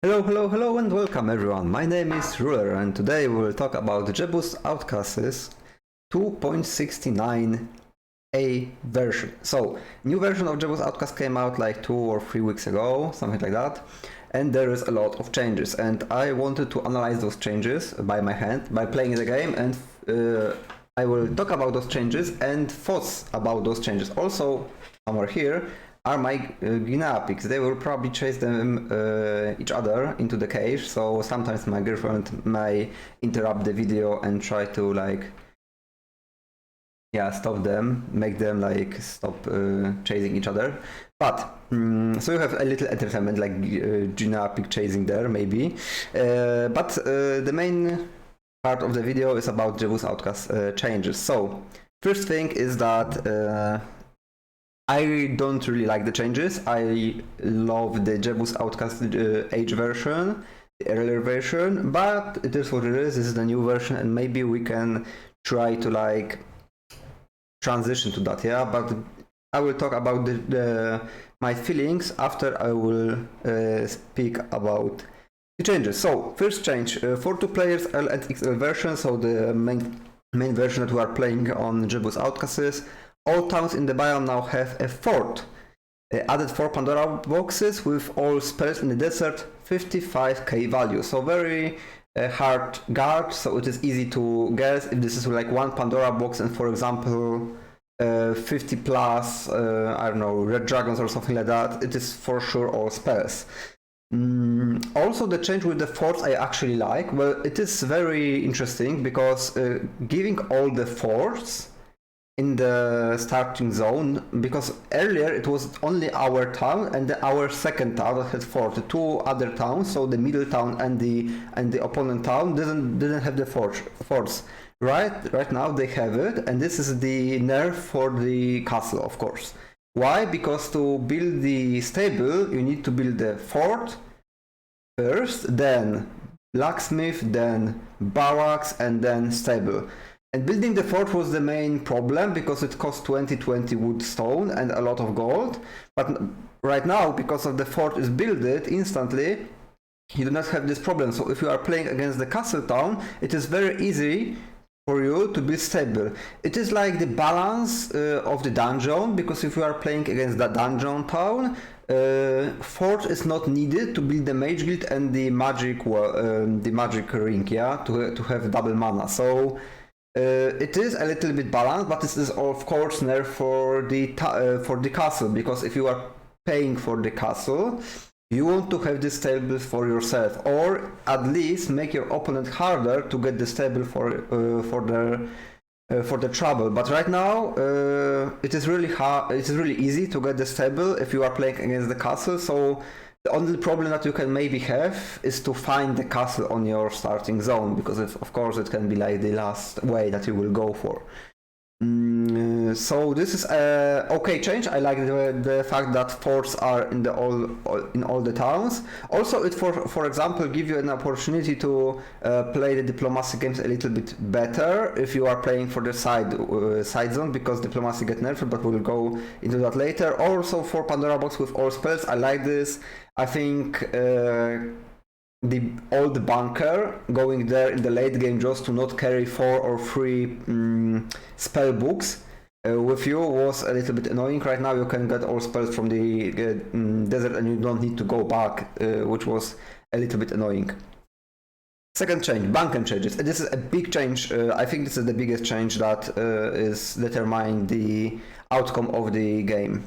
Hello, and welcome everyone. My name is Rouler, and today we will talk about Jebus Outcast's 2.69a version. So, new version of Jebus Outcast came out like 2 or 3 weeks ago, something like that, and there is a lot of changes. And I wanted to analyze those changes by my hand, by playing the game, and I will talk about those changes and thoughts about those changes. Also, somewhere here are my guinea pigs. They will probably chase them each other into the cage, so sometimes my girlfriend may interrupt the video and try to stop them, make them stop chasing each other. But so you have a little entertainment like guinea pig chasing there maybe, but the main part of the video is about Jebus Outcast changes. So first thing is that I don't really like the changes. I love the Jebus Outcast age version, the earlier version, but it is what it is. This is the new version, and maybe we can try to transition to that. Yeah, but I will talk about my feelings after I will speak about the changes. So first change for 2 players L and XL version. So the main version that we are playing on Jebus Outcast is. All towns in the biome now have a fort. Added 4 Pandora boxes with all spells in the desert, 55k value. So very hard guard, so it is easy to guess if this is like 1 Pandora box and for example 50 plus, I don't know, red dragons or something like that, it is for sure all spells. Also the change with the forts I actually like. Well, it is very interesting because giving all the forts in the starting zone, because earlier it was only our town and our second town that had fort. The 2 other towns, so the middle town and the opponent town didn't have the forts. Right now they have it, and this is the nerf for the castle, of course. Why? Because to build the stable you need to build the fort first, then blacksmith, then barracks, and then stable. And building the fort was the main problem because it cost 20 wood stone and a lot of gold. But right now, because of the fort is built instantly, you do not have this problem. So if you are playing against the castle town, it is very easy for you to build stable. It is like the balance of the dungeon, because if you are playing against the dungeon town, fort is not needed to build the mage guild and the magic ring, yeah, to have double mana. So it is a little bit balanced, but this is of course nerf for the castle, because if you are paying for the castle, you want to have the stable for yourself, or at least make your opponent harder to get the stable for the trouble. But right now it is really hard. It is really easy to get the stable if you are playing against the castle. So the only problem that you can maybe have is to find the castle on your starting zone, because of course it can be like the last way that you will go for. So this is a okay change. I like the fact that forts are in all the towns. Also, it for example give you an opportunity to play the diplomacy games a little bit better if you are playing for the side zone, because diplomacy get nerfed, but we'll go into that later. Also for Pandora box with all spells, I like this. I think the old bunker going there in the late game just to not carry 4 or 3 spell books with you was a little bit annoying. Right now you can get all spells from the desert and you don't need to go back, which was a little bit annoying. Second change, bunker changes. This is a big change. I think this is the biggest change that is determining the outcome of the game.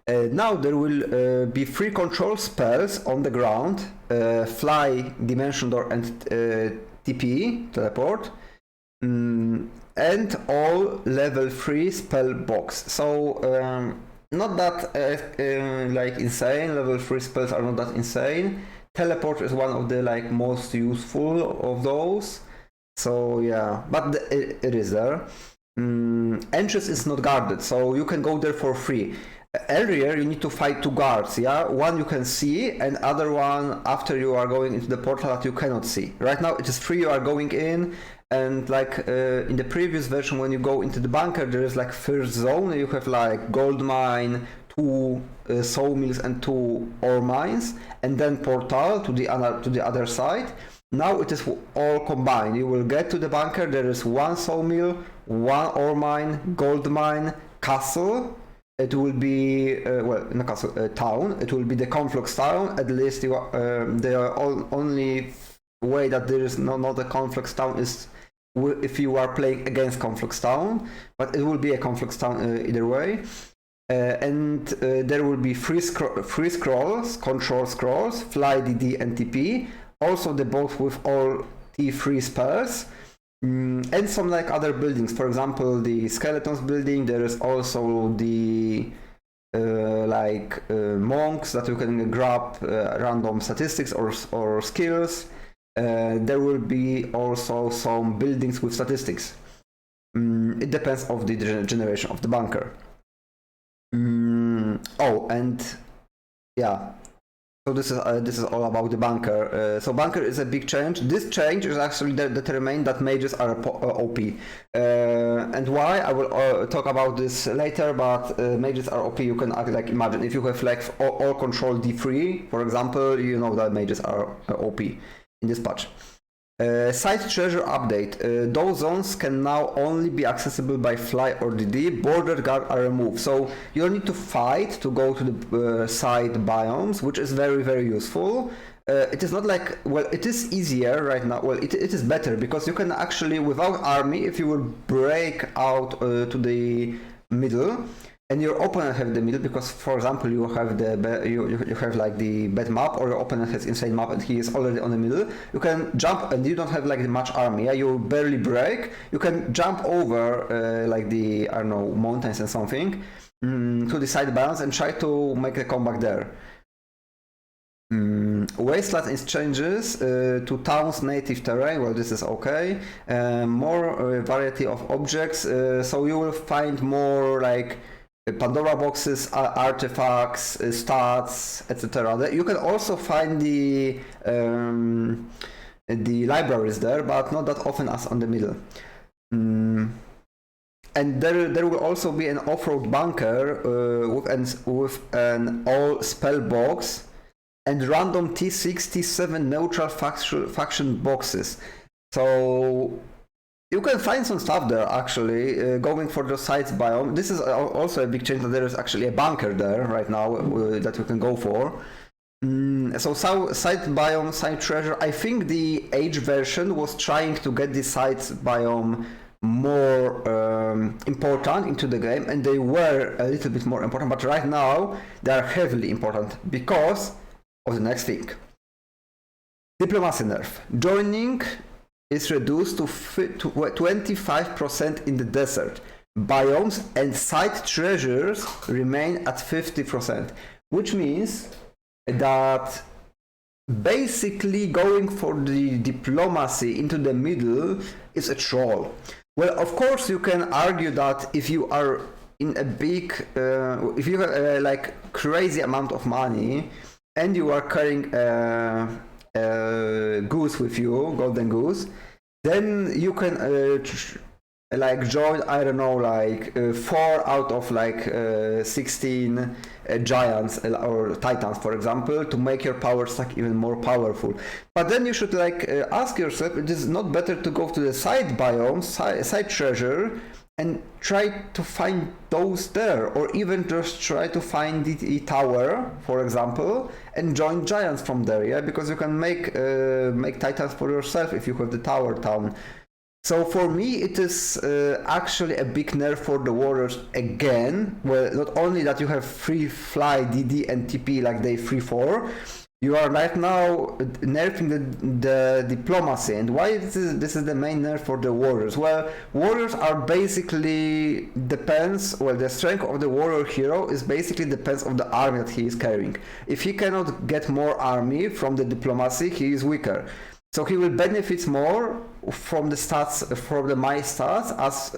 Now there will be 3 control spells on the ground, fly, dimension door, and TP, teleport, and all level 3 spell box. So not that like insane. Level 3 spells are not that insane. Teleport is one of the most useful of those. So yeah, but it is there. Entrance is not guarded, so you can go there for free. Earlier you need to fight 2 guards, yeah? One you can see and other one after you are going into the portal that you cannot see. Right now it is free, you are going in, and in the previous version when you go into the bunker there is first zone, you have gold mine, 2 2 sawmills and 2 ore mines, and then portal to the other side. Now it is all combined. You will get to the bunker. There is 1 sawmill, 1 ore mine, gold mine, castle. It will be in a castle town. It will be the Conflux town. At least the only way that there is not a Conflux town is if you are playing against Conflux town. But it will be a Conflux town either way. And there will be free scrolls, control scrolls, fly, DD, and TP. Also the both with all T3 spells. And some like other buildings, for example the skeletons building. There is also the monks that you can grab random statistics or skills. There will be also some buildings with statistics. It depends of the generation of the bunker. Oh, and yeah. So this is all about the bunker. So bunker is a big change. This change is actually determined that mages are OP. And why? I will talk about this later, but mages are OP. You can imagine if you have like all control D3, for example, you know that mages are OP in this patch. Side treasure update. Those zones can now only be accessible by fly or DD. Border guard are removed. So you don't need to fight to go to the side biomes, which is very, very useful. It is not like, well, it is easier right now. Well, it is better because you can actually, without army, if you will break out to the middle, and your opponent have the middle, because for example you have you have like the bad map, or your opponent has insane map and he is already on the middle, you can jump and you don't have like much army. Yeah? You barely break. You can jump over like the, I don't know, mountains and something to the side biomes and try to make a comeback there. Wasteland is changes to town's native terrain. Well, this is okay. More variety of objects. So you will find more like Pandora boxes, artifacts, stats, etc. You can also find the libraries there, but not that often as on the middle. And there will also be an off-road bunker with an all spell box and random T6, T7 neutral faction boxes. So you can find some stuff there actually, going for the sides biome. This is also a big change, that there is actually a bunker there right now that you can go for. So side biome, side treasure. I think the Age version was trying to get the sides biome more important into the game, and they were a little bit more important, but right now they are heavily important because of the next thing. Diplomacy nerf. Joining is reduced to 25% in the desert. Biomes and side treasures remain at 50%, which means that basically going for the diplomacy into the middle is a troll. Well, of course you can argue that if you are in a big, if you have like crazy amount of money and you are carrying goose with you, golden goose, then you can like join, I don't know, like 4 out of like 16 giants or titans, for example, to make your power stack even more powerful. But then you should like ask yourself, it is not better to go to the side biome, side treasure, and try to find those there, or even just try to find the tower, for example, and join giants from there, yeah, because you can make titans for yourself if you have the tower town. So for me it is actually a big nerf for the warriors again. Well, not only that you have free fly, DD and TP like day 3-4, you are right now nerfing the diplomacy. And why this is the main nerf for the warriors? Well, warriors are basically the strength of the warrior hero is basically depends on the army that he is carrying. If he cannot get more army from the diplomacy, he is weaker. So he will benefit more from the stats, from the my stats, as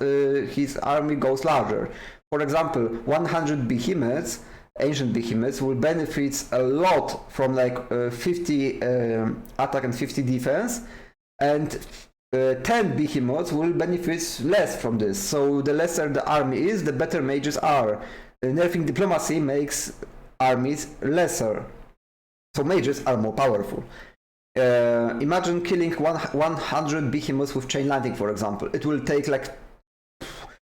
his army goes larger. For example, 100 behemoths, ancient behemoths, will benefit a lot from like 50 attack and 50 defense, and 10 behemoths will benefit less from this. So the lesser the army is, the better mages are. nerfing diplomacy makes armies lesser, so mages are more powerful. Imagine killing 100 behemoths with chain lightning, for example. It will take like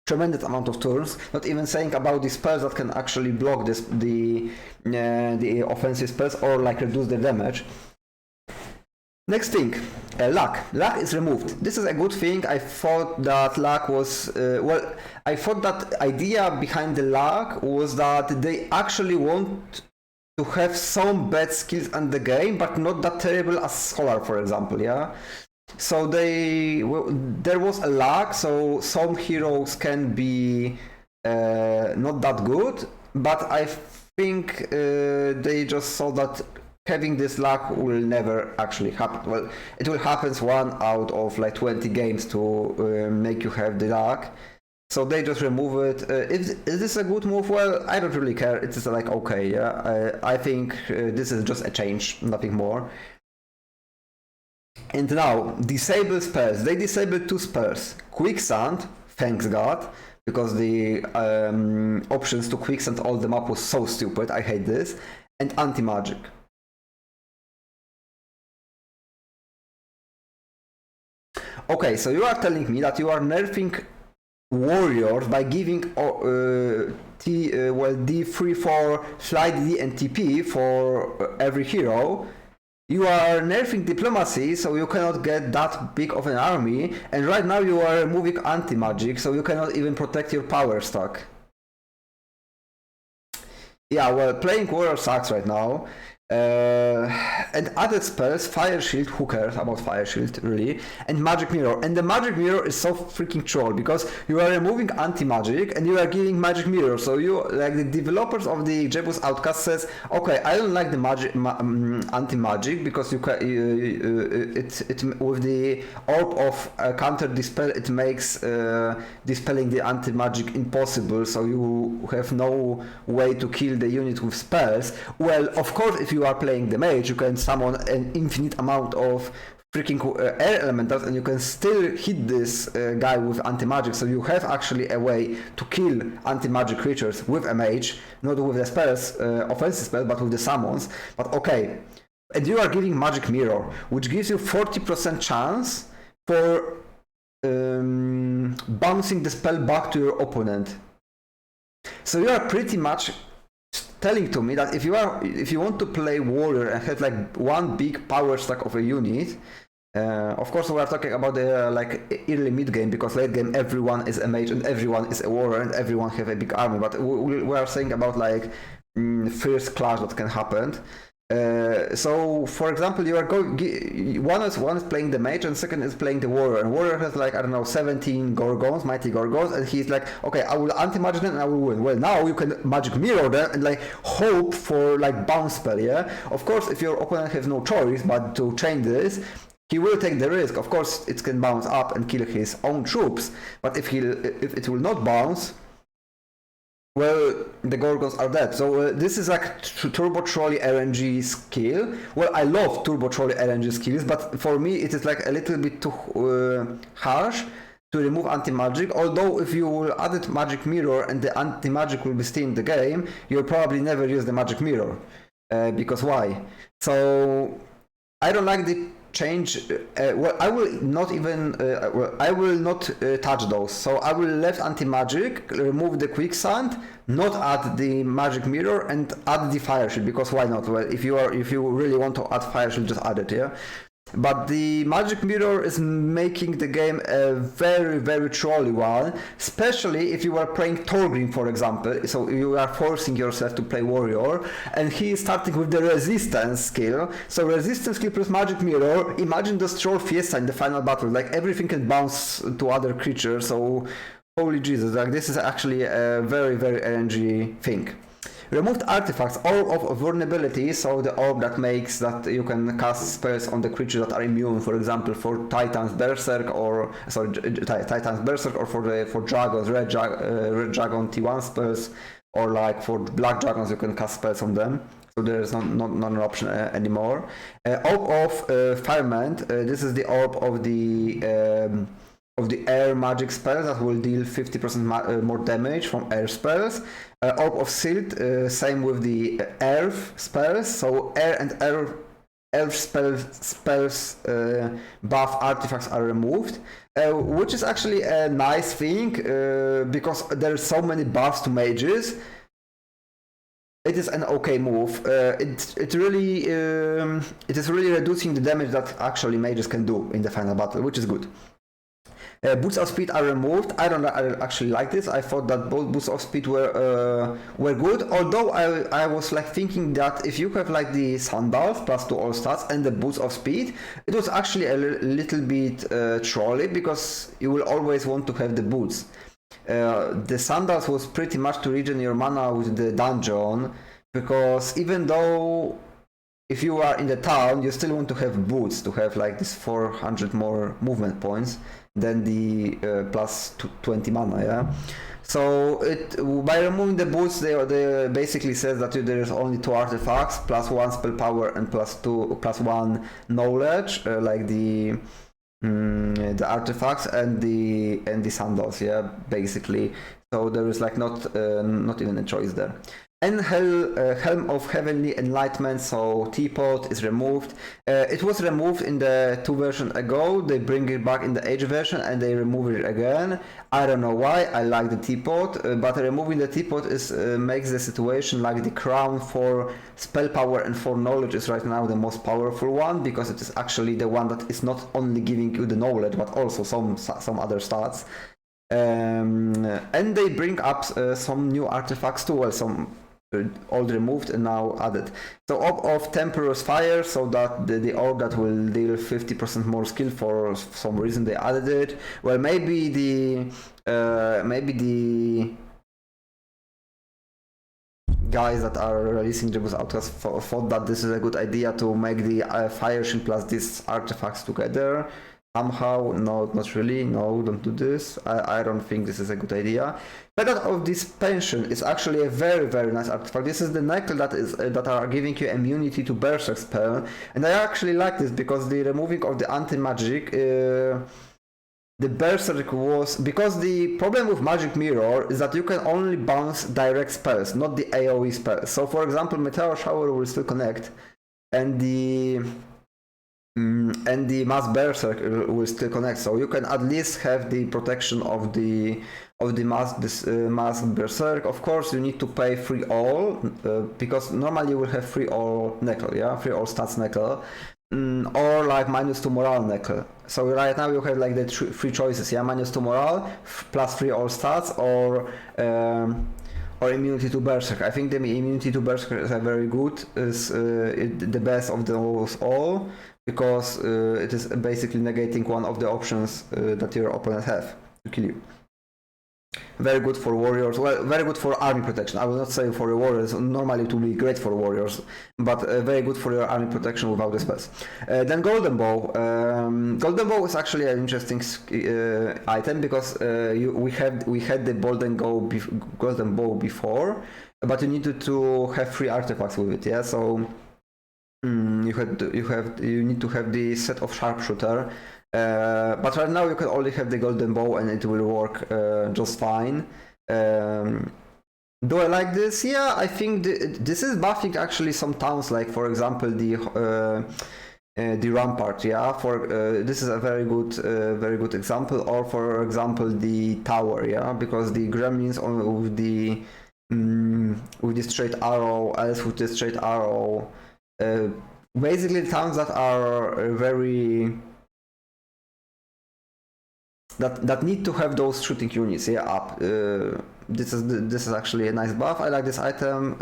tremendous amount of turns, not even saying about the spells that can actually block the offensive spells or like reduce the damage. Next thing, luck. Luck is removed. This is a good thing. I thought that luck was I thought that idea behind the luck was that they actually want to have some bad skills in the game, but not that terrible as Scholar, for example. Yeah. So there was a luck, so some heroes can be not that good, but I think they just saw that having this luck will never actually happen. Well, it will happen one out of like 20 games to make you have the luck. So they just remove it. Is this a good move? Well, I don't really care. It's like okay, yeah. I think this is just a change, nothing more. And now, disable spells. They disabled 2 spells. Quicksand, thanks God, because the options to quicksand all the map was so stupid. I hate this. And anti-magic. Okay, so you are telling me that you are nerfing warriors by giving D3 for flight, D and TP for every hero. You are nerfing diplomacy, so you cannot get that big of an army, and right now you are removing anti-magic, so you cannot even protect your power stack. Yeah, well, playing warrior sucks right now. And added spells, Fire Shield, who cares about Fire Shield really, and Magic Mirror. And the Magic Mirror is so freaking troll because you are removing anti-magic and you are giving Magic Mirror. So you, like the developers of the Jebus Outcast says, okay, I don't like the magic anti-magic because you can it with the orb of counter dispel it makes dispelling the anti-magic impossible. So you have no way to kill the unit with spells. Well, of course, if you are playing the mage, you can summon an infinite amount of freaking air elementals and you can still hit this guy with anti-magic, so you have actually a way to kill anti-magic creatures with a mage, not with the spells, offensive spells, but with the summons. But okay, and you are giving Magic Mirror, which gives you 40% chance for bouncing the spell back to your opponent. So you are pretty much telling to me that if you want to play warrior and have like one big power stack of a unit, of course we are talking about the like early mid game, because late game everyone is a mage and everyone is a warrior and everyone have a big army, but we are saying about like first clash that can happen. So for example, you are one is playing the mage and second is playing the warrior, and warrior has like, I don't know, 17 gorgons, mighty gorgons, and he's like, okay, I will anti-magic them and I will win. Well, now you can magic mirror them and like hope for like bounce spell. Yeah, of course, if your opponent has no choice but to change this, he will take the risk. Of course, it can bounce up and kill his own troops, but if it will not bounce, well, the Gorgons are dead. So this is like Turbo Trolley RNG skill. Well, I love Turbo Trolley RNG skills, but for me it is like a little bit too harsh to remove anti-magic. Although if you will add it Magic Mirror and the anti-magic will be still in the game, you'll probably never use the Magic Mirror. Because why? So I don't like the change. Well, I will not even I will not touch those, so I will left anti-magic, remove the quicksand, not add the Magic Mirror, and add the Fire Shield, because why not? Well, if you really want to add Fire Shield, just add it. Yeah, but the Magic Mirror is making the game a very, very trolly one, especially if you are playing Thorgrim, for example. So you are forcing yourself to play warrior, and he is starting with the resistance skill. So resistance skill plus Magic Mirror. Imagine the Troll Fiesta in the final battle. Like everything can bounce to other creatures. So holy Jesus, like this is actually a very, very RNG thing. Removed artifacts, Orb of Vulnerability, so the orb that makes that you can cast spells on the creatures that are immune, for example, for Titan's Berserk, or Titan's Berserk, or for dragons, Red Dragon T1 spells, or like for Black Dragons you can cast spells on them. So there is not an option anymore. Orb of Firement, this is the orb of the air magic spells that will deal 50% more damage from air spells. Orb of Silt, same with the earth spells. So air and earth spells buff artifacts are removed, which is actually a nice thing because there's so many buffs to mages. It is an okay move. It is really reducing the damage that actually mages can do in the final battle, which is good. Boots of Speed are removed. I actually like this. I thought that both Boots of Speed were good. Although I was like thinking that if you have like the Sandals plus 2 all stats and the Boots of Speed, it was actually a little bit trolly because you will always want to have the boots. The Sandals was pretty much to regen your mana with the dungeon, because even though if you are in the town, you still want to have boots to have like this 400 more movement points than the plus 20 mana, yeah. So by removing the boots, they basically says that there is only 2 artifacts, plus 1 spell power and plus 1 knowledge, like the artifacts and the sandals, yeah, basically. So there is like not even a choice there. And Helm of Heavenly Enlightenment, so Teapot is removed. It was removed in the 2 versions ago. They bring it back in the Age version and they remove it again. I don't know why. I like the Teapot, but removing the Teapot makes the situation like the crown for spell power and for knowledge is right now the most powerful one, because it is actually the one that is not only giving you the knowledge but also some other stats. And they bring up some new artifacts too, well, some old removed and now added. So Orb of Tempestuous Fire, so that the orb that will deal 50% more skill, for some reason they added it. Well, maybe the guys that are releasing Jebus Outcast thought that this is a good idea to make the fire shield plus these artifacts together. Somehow, no, not really. No, don't do this. I don't think this is a good idea. Feather of Dispension is actually a very, very nice artifact. This is the necklace that are giving you immunity to Berserk spell, and I actually like this because the removing of the anti-magic, the Berserk was, because the problem with Magic Mirror is that you can only bounce direct spells, not the AoE spells. So, for example, Meteor Shower will still connect, and the Mass Berserk will still connect, so you can at least have the protection of the Mass Berserk. Of course, you need to pay free all, because normally you will have free all Neckel, yeah, free all stats Neckel, or like -2 morale Neckel. So right now you have like the three choices, yeah, -2 morale, plus free all stats, or immunity to Berserk. I think the immunity to Berserk is very good, is the best of those all, because it is basically negating one of the options that your opponent have to kill you. Very good for warriors, well, very good for army protection. I will not say for your warriors, normally it will be great for warriors, but very good for your army protection without the spells. Then Golden Bow. Golden Bow is actually an interesting item, because we had the Golden Bow before, but you needed to have 3 artifacts with it, yeah, so you need to have the set of Sharpshooter. But right now you can only have the Golden Bow and it will work just fine. Do I like this? Yeah, I think this is buffing actually some towns, like for example the Rampart. Yeah, this is a very good example. Or for example the Tower. Yeah, because the Gremlins with the straight arrow, else with the straight arrow. Basically towns that are very that need to have those shooting units, yeah, up. This is actually a nice buff. I like this item.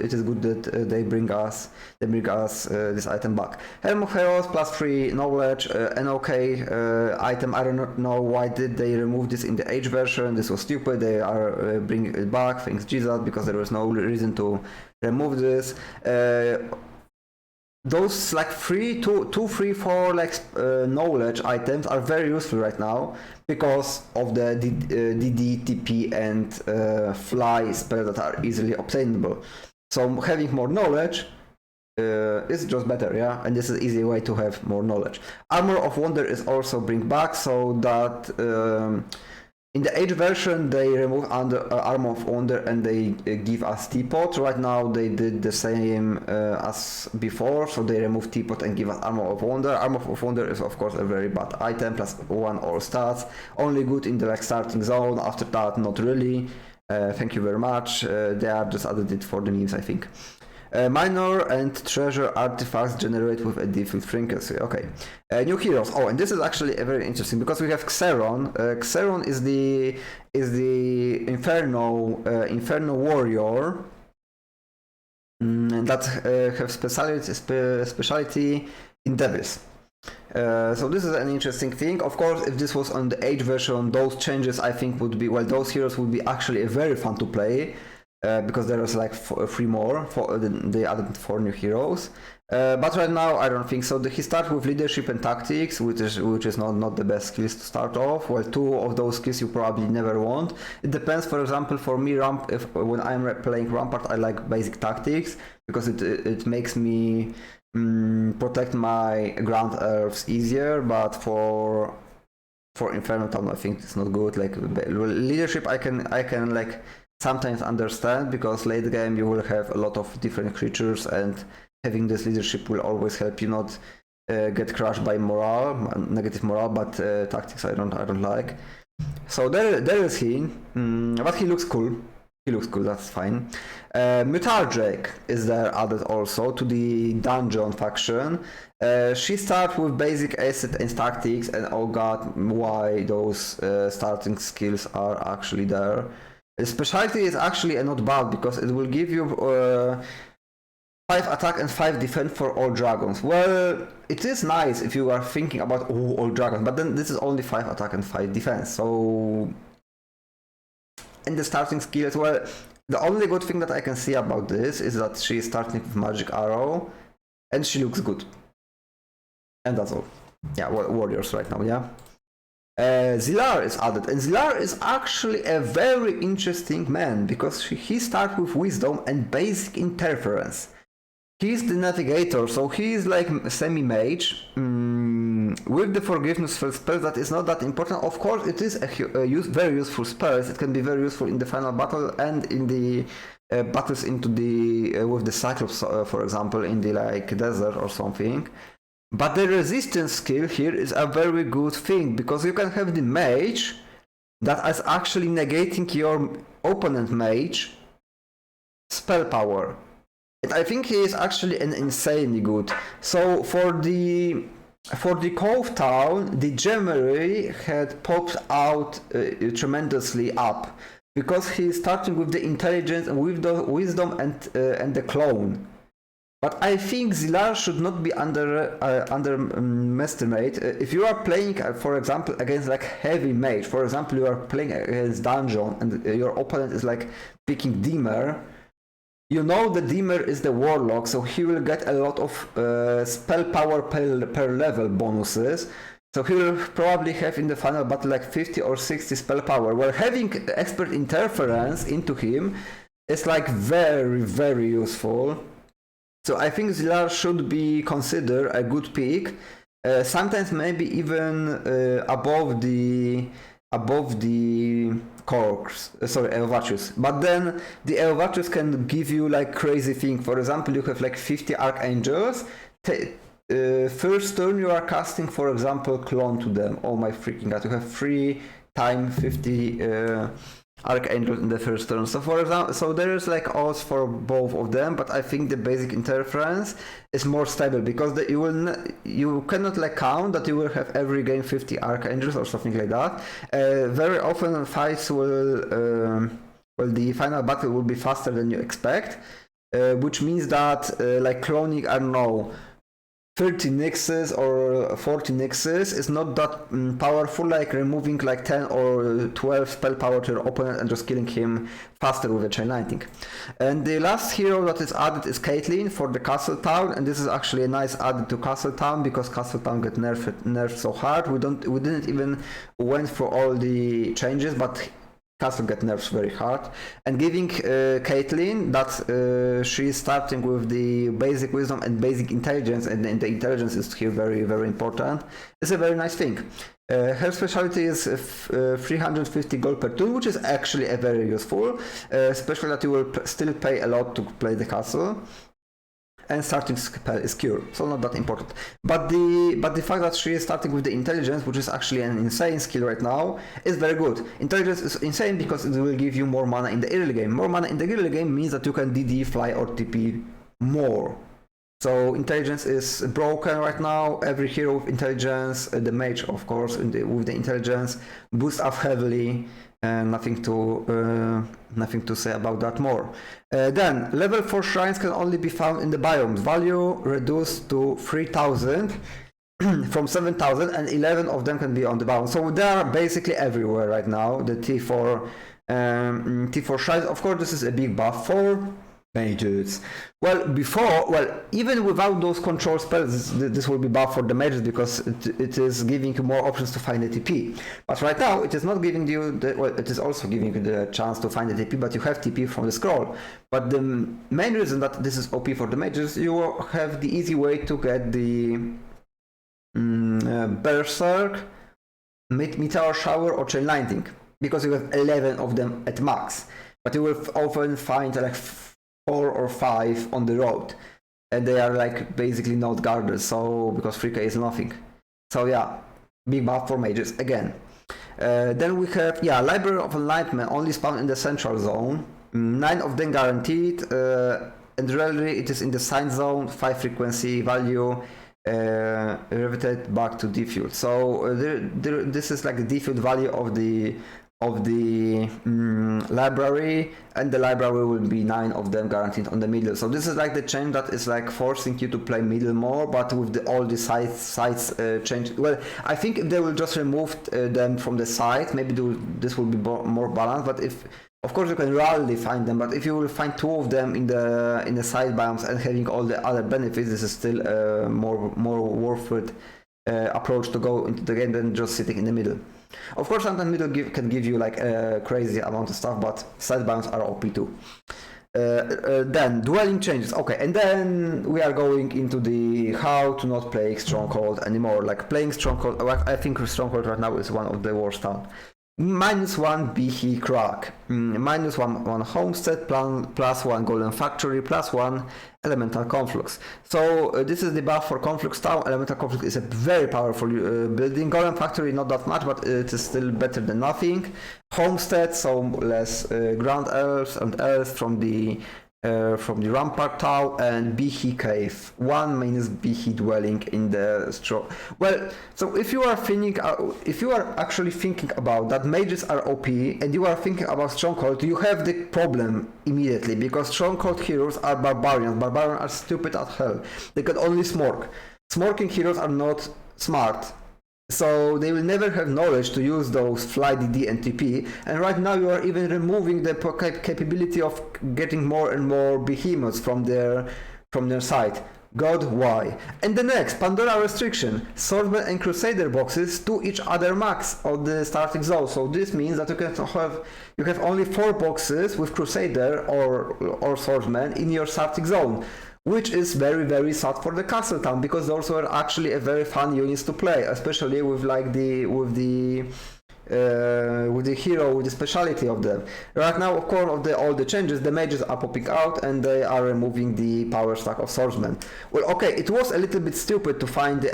It is good that they bring us this item back. Helm of Heroes plus 3 knowledge, an okay item. I don't know why did they remove this in the Age version. This was stupid. They are bringing it back. Thanks Jesus, because there was no reason to remove this. Those like 2, 3, 4 like knowledge items are very useful right now because of the DD, TP and fly spells that are easily obtainable. So having more knowledge is just better, yeah, and this is easy way to have more knowledge. Armor of Wonder is also bring back, so that in the Age version they remove Armor of Wonder and they give us Teapot. Right now they did the same as before, so they remove Teapot and give us Armor of Wonder. Armor of Wonder is of course a very bad item, +1 all stats, only good in the starting zone. After that, not really. Thank you very much. They are just added it for the memes, I think. Minor and treasure artifacts generate with a different frequency. Okay. New heroes. Oh, and this is actually very interesting because we have Xeron. Xeron is the Inferno warrior that have specialty in devils. So this is an interesting thing. Of course, if this was on the Age version, those changes I think would be, well, those heroes would be actually very fun to play. Because there was like 3 more, they added 4 new heroes. But right now I don't think so. He starts with leadership and tactics, which is not the best skills to start off. Well, 2 of those skills you probably never want. It depends. For example, for me, when I'm playing Rampart, I like basic tactics because it makes me protect my ground elves easier. But for Inferno Town, I think it's not good. Like leadership, I can like sometimes understand, because late game you will have a lot of different creatures, and having this leadership will always help you not get crushed by negative morale. But tactics I don't like. So there is he, but he looks cool. That's fine. Mutarjek is there added also to the dungeon faction. She starts with basic asset and tactics, and oh god, why those starting skills are actually there. Specialty is actually not bad because it will give you 5 attack and 5 defense for all dragons. Well, it is nice if you are thinking about all dragons, but then this is only 5 attack and 5 defense. So, and the starting skills, well, the only good thing that I can see about this is that she is starting with magic arrow, and she looks good. And that's all. Yeah, warriors right now, yeah. Zillar is added, and Zillar is actually a very interesting man because he starts with wisdom and basic interference. He's the navigator, so he is like semi-mage with the forgiveness for spells. That is not that important. Of course, it is very useful spells. It can be very useful in the final battle and in the battles into the with the Cyclops, for example, in the like desert or something. But the resistance skill here is a very good thing, because you can have the mage that is actually negating your opponent mage spell power. And I think he is actually an insanely good. So for the Cove Town, the Gemery had popped out tremendously up, because he is starting with the intelligence and with the wisdom and the clone. But I think Zillar should not be underestimated. If you are playing, for example, against like heavy mage, for example, you are playing against dungeon and your opponent is like picking Dimmer, you know the Dimmer is the warlock, so he will get a lot of spell power per level bonuses. So he will probably have in the final battle like 50 or 60 spell power, where having expert interference into him is like very, very useful. So I think Zillar should be considered a good pick. Sometimes maybe even above the Elvatus. But then the Elvatus can give you like crazy thing. For example, you have like 50 archangels. First turn you are casting, for example, clone to them. Oh my freaking god! You have 3 times 50 archangels in the first turn. So for example, so there is like odds for both of them, but I think the basic interference is more stable, because you cannot like count that you will have every game 50 archangels or something like that. Very often fights will the final battle will be faster than you expect, which means that like cloning, I don't know, 30 nixes or 40 nixes is not that powerful, like removing like 10 or 12 spell power to your opponent and just killing him faster with a chain lightning. And the last hero that is added is Caitlyn for the Castle Town, and this is actually a nice add to Castle Town, because Castle Town got nerfed so hard. We didn't even went through all the changes, but castle get nerfs very hard, and giving Caitlyn that she is starting with the basic wisdom and basic intelligence, and the intelligence is here very, very important. It's a very nice thing. Her specialty is 350 gold per turn, which is actually a very useful, especially that you will still pay a lot to play the castle. And starting spell is cure, so not that important. But the fact that she is starting with the intelligence, which is actually an insane skill right now, is very good. Intelligence is insane because it will give you more mana in the early game. More mana in the early game means that you can DD, fly, or TP more. So intelligence is broken right now. Every hero with intelligence, the mage of course, with the intelligence, boosts up heavily. Nothing to say about that more. Then level 4 shrines can only be found in the biomes. Value reduced to 3000 from 7000, and 11 of them can be on the bound. So they are basically everywhere right now. The T4 shrines. Of course, this is a big buff for mages. Even without those control spells, this will be buff for the mages because it is giving you more options to find the TP. But right now, it is not giving you it is also giving you the chance to find the TP, but you have TP from the scroll. But the main reason that this is OP for the mages, you have the easy way to get the Berserk, Meteor Shower, or Chain Lightning, because you have 11 of them at max. But you will often find like 4 or 5 on the road, and they are like basically not guarded, so because 3k is nothing. So yeah, big buff for mages again. Then we have Library of Enlightenment, only spawned in the central zone, 9 of them guaranteed, and rarely it is in the sign zone, 5 frequency value, reverted back to default. So this is like the default value of the library, and the library will be 9 of them guaranteed on the middle. So this is like the change that is like forcing you to play middle more, but with all the sides change. Well, I think if they will just remove them from the side, maybe this will be more balanced. But if, of course, you can rarely find them, but if you will find 2 of them in the side biomes and having all the other benefits, this is still more worth it approach to go into the game than just sitting in the middle. Of course, sometimes middle can give you like a crazy amount of stuff, but side biomes are OP too. Then dwelling changes. Okay, and then we are going into the how to not play Stronghold anymore. Like playing Stronghold, I think Stronghold right now is one of the worst town. -1 Behe Crack, -1 Homestead, +1 Golden Factory, +1 Elemental Conflux. So this is the buff for Conflux Town. Elemental Conflux is a very powerful building. Golden Factory not that much, but it is still better than nothing. Homestead, so less ground elves and elves from the Rampart Town, and Behe Cave, 1 Behe dwelling in the straw. Well, so if you are actually thinking about that mages are OP and you are thinking about Stronghold, you have the problem immediately, because Stronghold heroes are barbarians. Barbarians are stupid as hell. They can only smork. Smorking heroes are not smart. So they will never have knowledge to use those fly DD and TP, and right now you are even removing the capability of getting more and more behemoths from their side. God, why? And the next, Pandora restriction. Swordsman and Crusader boxes to each other max on the starting zone. So this means that you have only 4 boxes with Crusader or Swordsman in your starting zone, which is very, very sad for the Castle Town, because those were actually a very fun units to play, especially with like with the hero, with the speciality of them. Right now, of course, of all the changes, the mages are popping out and they are removing the power stack of swordsman. Well, okay, it was a little bit stupid to find the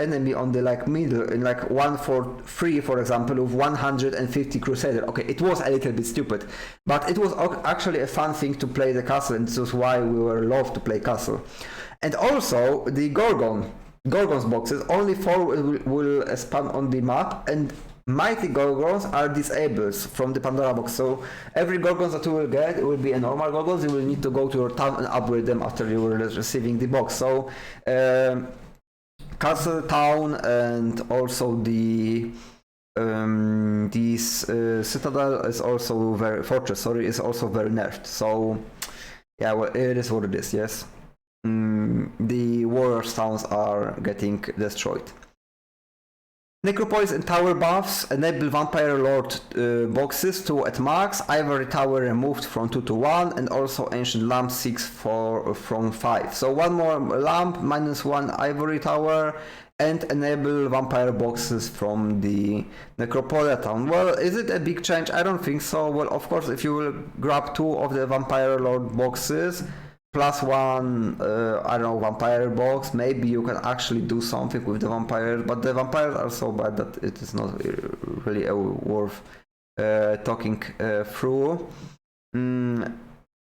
enemy on the like middle in like 1-4-3, for example, with 150 crusader. Okay, it was a little bit stupid, but it was actually a fun thing to play the castle, and this is why we were loved to play castle. And also the Gorgons boxes, only 4 will spawn on the map, and Mighty Gorgons are disabled from the Pandora box, so every Gorgons that you will get will be a normal Gorgons. You will need to go to your town and upgrade them after you were receiving the box. So Castle Town and also the Citadel is also Fortress is also very nerfed. So yeah, well, it is what it is. Yes, the warrior towns are getting destroyed. Necropolis and tower buffs enable Vampire Lord boxes 2 at max, Ivory Tower removed from 2 to 1, and also Ancient Lamp 6 from 5. So one more lamp, -1 Ivory Tower, and enable Vampire boxes from the Necropolitan. Well, is it a big change? I don't think so. Well, of course, if you will grab 2 of the Vampire Lord boxes, plus 1, I don't know, vampire box, maybe you can actually do something with the vampires, but the vampires are so bad that it is not really worth talking through.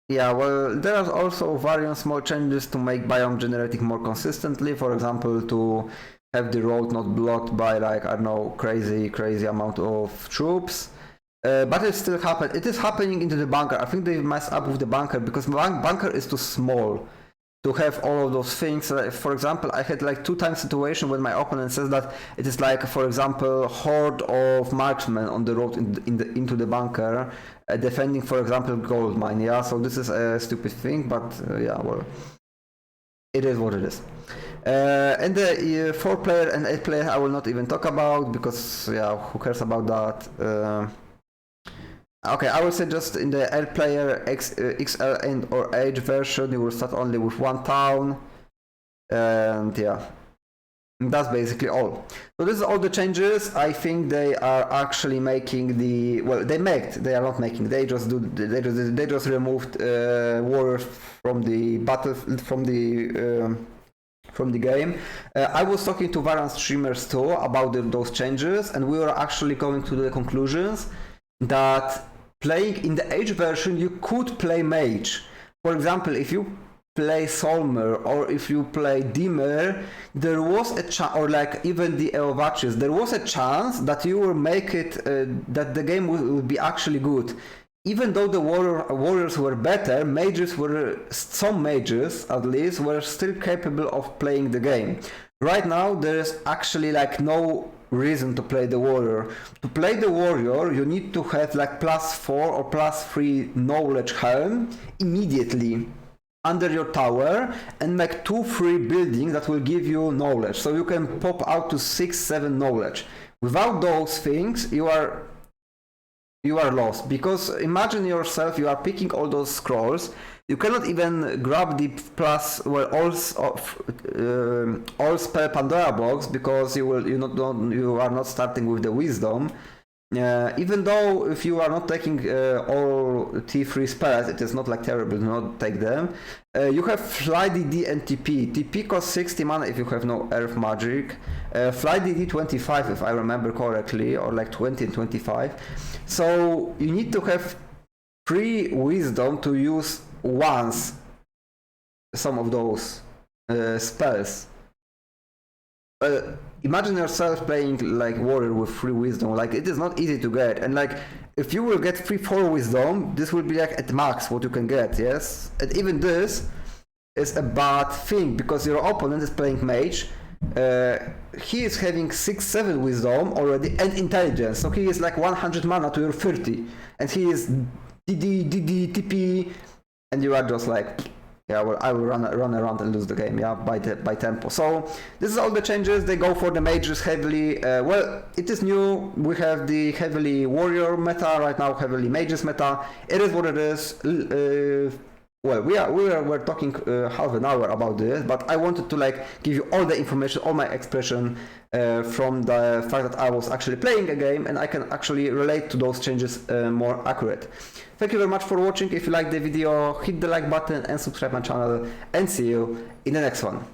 Yeah, well, there are also various small changes to make biome generating more consistently. For example, to have the road not blocked by, like, I don't know, crazy amount of troops. But it still happened. It is happening into the bunker. I think they messed up with the bunker because bunker is too small to have all of those things. For example, I had like 2 times situation when my opponent says that it is like, for example, horde of marksmen on the road into the bunker, defending, for example, gold mine. Yeah, so this is a stupid thing, but yeah, well, it is what it is. And the 4-player and 8-player I will not even talk about because, yeah, who cares about that? Okay, I will say just in the L player XL and or Age version, you will start only with 1 town, and yeah, that's basically all. So this is all the changes. I think they are actually making the they are not making. They just removed warriors from the battle from the game. I was talking to various streamers too about those changes, and we were actually coming to the conclusions that playing in the Age version, you could play Mage. For example, if you play Solmer or if you play Dimmer, there was a chance, or like even the Eovaches, there was a chance that you will make it, that the game will be actually good. Even though the warriors were better, some mages at least, were still capable of playing the game. Right now, there is actually like no reason to play the warrior. To play the warrior, you need to have like +4 or +3 knowledge helm immediately under your tower and make 2-3 buildings that will give you knowledge. So you can pop out to 6-7 knowledge. Without those things, you are lost, because imagine yourself, you are picking all those scrolls, you cannot even grab the all spell Pandora box because you are not starting with the wisdom. Even though if you are not taking all T3 spells, it is not like terrible to not take them. You have Fly DD and TP. TP costs 60 mana if you have no Earth magic. Fly DD 25 if I remember correctly, or like 20 and 25. So you need to have 3 wisdom to use once some of those spells. Imagine yourself playing like warrior with 3 wisdom. Like, it is not easy to get, and like if you will get 3-4 wisdom, this will be like at max what you can get. Yes, and even this is a bad thing because your opponent is playing mage. He is having 6-7 wisdom already and intelligence, so he is like 100 mana to your 30, and he is DD TP, and you are just like, yeah, well, I will run around and lose the game, yeah, by tempo. So this is all the changes. They go for the mages heavily. Well, it is new. We have the heavily warrior meta right now, heavily mages meta. It is what it is. Well, we're talking half an hour about this, but I wanted to like give you all the information, all my expression from the fact that I was actually playing a game and I can actually relate to those changes more accurate. Thank you very much for watching. If you liked the video, hit the like button and subscribe my channel, and see you in the next one.